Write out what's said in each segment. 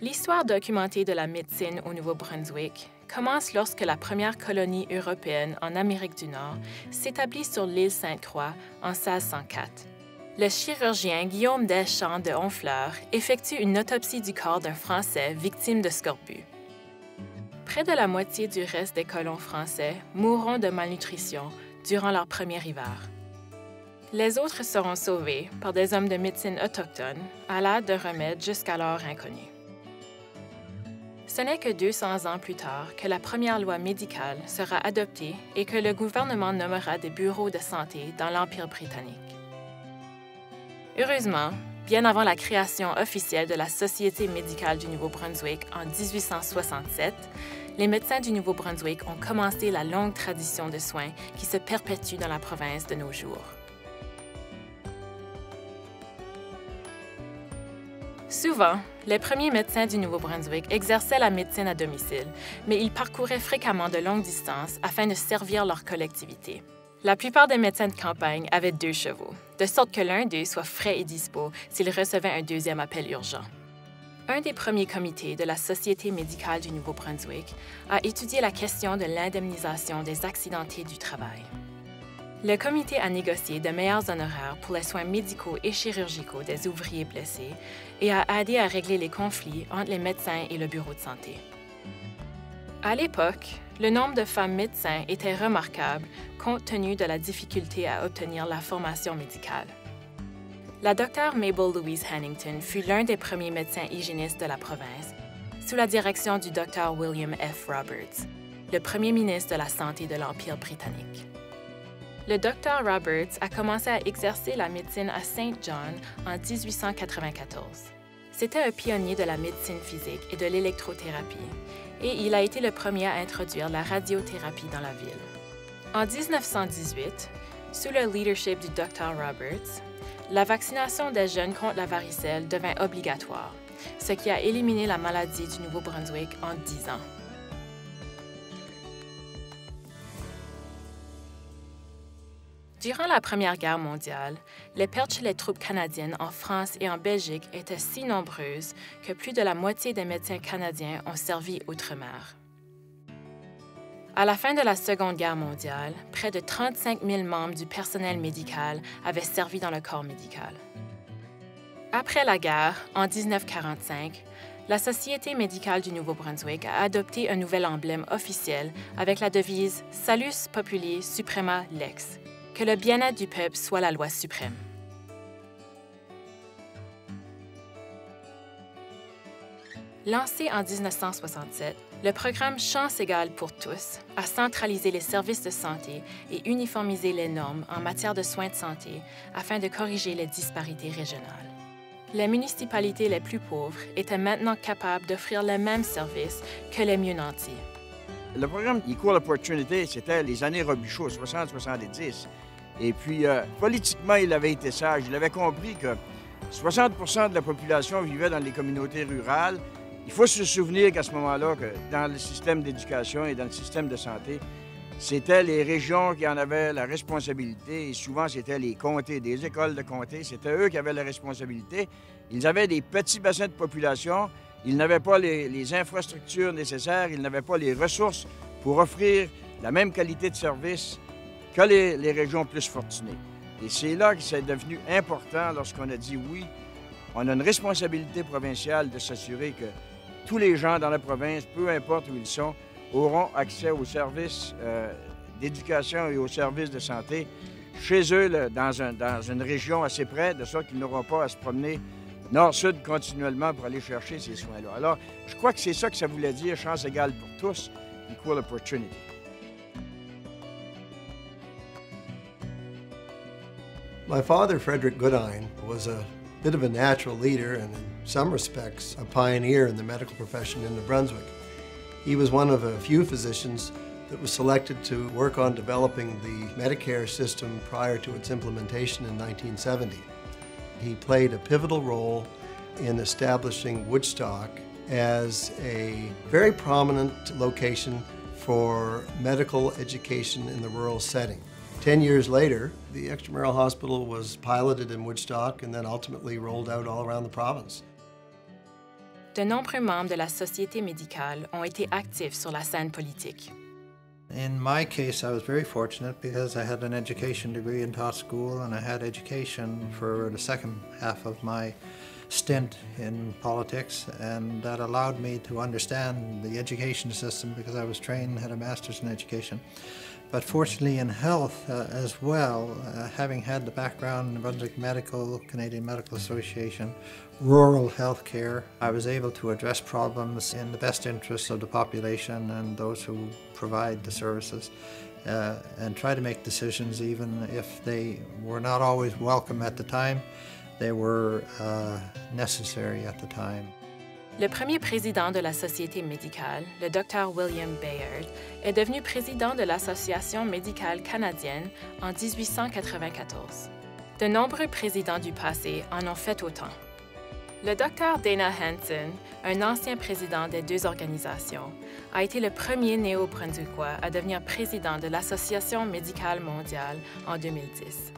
L'histoire documentée de la médecine au Nouveau-Brunswick commence lorsque la première colonie européenne en Amérique du Nord s'établit sur l'île Sainte-Croix en 1604. Le chirurgien Guillaume Deschamps de Honfleur effectue une autopsie du corps d'un Français victime de scorbut. Près de la moitié du reste des colons français mourront de malnutrition durant leur premier hiver. Les autres seront sauvés par des hommes de médecine autochtones à l'aide de remèdes jusqu'alors inconnus. Ce n'est que 200 ans plus tard que la première loi médicale sera adoptée et que le gouvernement nommera des bureaux de santé dans l'Empire britannique. Heureusement, bien avant la création officielle de la Société médicale du Nouveau-Brunswick en 1867, les médecins du Nouveau-Brunswick ont commencé la longue tradition de soins qui se perpétue dans la province de nos jours. Souvent, les premiers médecins du Nouveau-Brunswick exerçaient la médecine à domicile, mais ils parcouraient fréquemment de longues distances afin de servir leur collectivité. La plupart des médecins de campagne avaient 2 chevaux, de sorte que l'un d'eux soit frais et dispos s'il recevait un deuxième appel urgent. Un des premiers comités de la Société médicale du Nouveau-Brunswick a étudié la question de l'indemnisation des accidentés du travail. Le comité a négocié de meilleurs honoraires pour les soins médicaux et chirurgicaux des ouvriers blessés et a aidé à régler les conflits entre les médecins et le bureau de santé. À l'époque, le nombre de femmes médecins était remarquable compte tenu de la difficulté à obtenir la formation médicale. La docteure Mabel Louise Hannington fut l'un des premiers médecins hygiénistes de la province, sous la direction du docteur William F. Roberts, le premier ministre de la Santé de l'Empire britannique. Le docteur Roberts a commencé à exercer la médecine à Saint John en 1894. C'était un pionnier de la médecine physique et de l'électrothérapie, et il a été le premier à introduire la radiothérapie dans la ville. En 1918, sous le leadership du docteur Roberts, la vaccination des jeunes contre la varicelle devint obligatoire, ce qui a éliminé la maladie du Nouveau-Brunswick en 10 ans. Durant la Première Guerre mondiale, les pertes chez les troupes canadiennes en France et en Belgique étaient si nombreuses que plus de la moitié des médecins canadiens ont servi outre-mer. À la fin de la Seconde Guerre mondiale, près de 35 000 membres du personnel médical avaient servi dans le corps médical. Après la guerre, en 1945, la Société médicale du Nouveau-Brunswick a adopté un nouvel emblème officiel avec la devise « Salus Populi Suprema Lex », que le bien-être du peuple soit la loi suprême. Lancé en 1967, le programme Chance égale pour tous a centralisé les services de santé et uniformisé les normes en matière de soins de santé afin de corriger les disparités régionales. Les municipalités les plus pauvres étaient maintenant capables d'offrir les mêmes services que les mieux nantis. Le programme Equal Opportunity, c'était les années Robichaud, 60-70. Et puis, politiquement, il avait été sage. Il avait compris que 60 % de la population vivait dans les communautés rurales. Il faut se souvenir qu'à ce moment-là, que dans le système d'éducation et dans le système de santé, c'était les régions qui en avaient la responsabilité et souvent, c'était les comtés, des écoles de comté. C'était eux qui avaient la responsabilité. Ils avaient des petits bassins de population. Ils n'avaient pas les infrastructures nécessaires. Ils n'avaient pas les ressources pour offrir la même qualité de service que les régions plus fortunées. Et c'est là que c'est devenu important lorsqu'on a dit oui, on a une responsabilité provinciale de s'assurer que tous les gens dans la province, peu importe où ils sont, auront accès aux services d'éducation et aux services de santé chez eux, dans une région assez près, de sorte qu'ils n'auront pas à se promener nord-sud continuellement pour aller chercher ces soins-là. Alors, je crois que c'est ça que ça voulait dire, chance égale pour tous, equal opportunity. My father, Frederick Goodine, was a bit of a natural leader and in some respects a pioneer in the medical profession in New Brunswick. He was one of a few physicians that was selected to work on developing the Medicare system prior to its implementation in 1970. He played a pivotal role in establishing Woodstock as a very prominent location for medical education in the rural setting. 10 years later, the extramural hospital was piloted in Woodstock and then ultimately rolled out all around the province. De nombreux membres de la Société médicale ont été actifs sur la scène politique. In my case, I was very fortunate because I had an education degree and taught school, and I had education for the second half of my stint in politics, and that allowed me to understand the education system because I was trained, had a master's in education. But fortunately in health as well, having had the background in the Brunswick Medical, Canadian Medical Association, rural health care, I was able to address problems in the best interests of the population and those who provide the services, and try to make decisions even if they were not always welcome at the time. They were necessary at the time. Le premier président de la Société médicale, le Dr William Bayard, est devenu président de l'Association médicale canadienne en 1894. De nombreux présidents du passé en ont fait autant. Le Dr Dana Hansen, un ancien président des deux organisations, a été le premier néo-brunswickois à devenir président de l'Association médicale mondiale en 2010.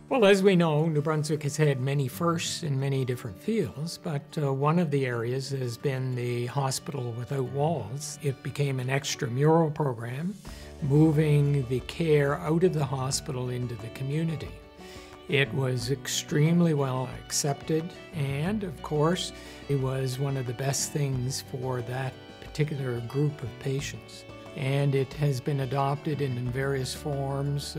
Well, as we know, New Brunswick has had many firsts in many different fields, but one of the areas has been the Hospital Without Walls. It became an extramural program, moving the care out of the hospital into the community. It was extremely well accepted, and of course, it was one of the best things for that particular group of patients. And it has been adopted in various forms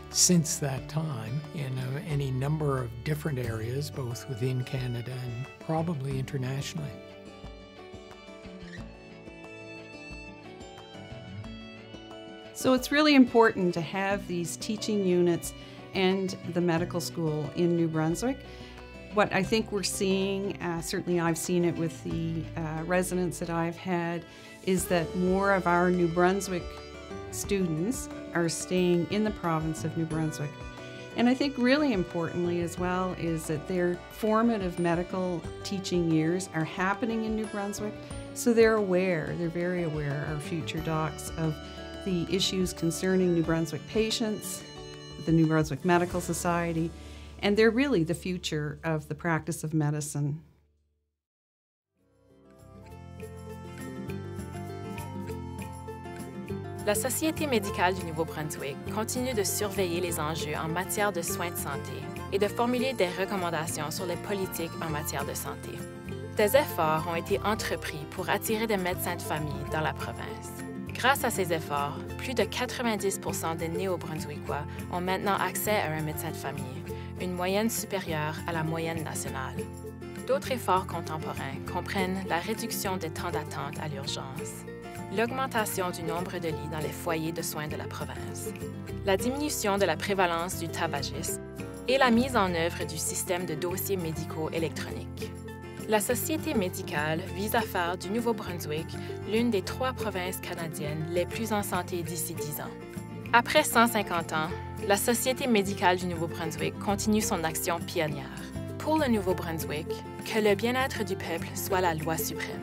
since that time in any number of different areas, both within Canada and probably internationally. So it's really important to have these teaching units and the medical school in New Brunswick. What I think we're seeing, certainly I've seen it with the residents that I've had, is that more of our New Brunswick students are staying in the province of New Brunswick. And I think really importantly as well is that their formative medical teaching years are happening in New Brunswick, so they're very aware, our future docs, of the issues concerning New Brunswick patients, the New Brunswick Medical Society, and they're really the future of the practice of medicine. La Société médicale du Nouveau-Brunswick continue de surveiller les enjeux en matière de soins de santé et de formuler des recommandations sur les politiques en matière de santé. Des efforts ont été entrepris pour attirer des médecins de famille dans la province. Grâce à ces efforts, plus de 90% des Néo-Brunswickois ont maintenant accès à un médecin de famille, une moyenne supérieure à la moyenne nationale. D'autres efforts contemporains comprennent la réduction des temps d'attente à l'urgence, l'augmentation du nombre de lits dans les foyers de soins de la province, la diminution de la prévalence du tabagisme et la mise en œuvre du système de dossiers médicaux électroniques. La Société médicale vise à faire du Nouveau-Brunswick l'une des 3 provinces canadiennes les plus en santé d'ici 10 ans. Après 150 ans, la Société médicale du Nouveau-Brunswick continue son action pionnière. Pour le Nouveau-Brunswick, que le bien-être du peuple soit la loi suprême.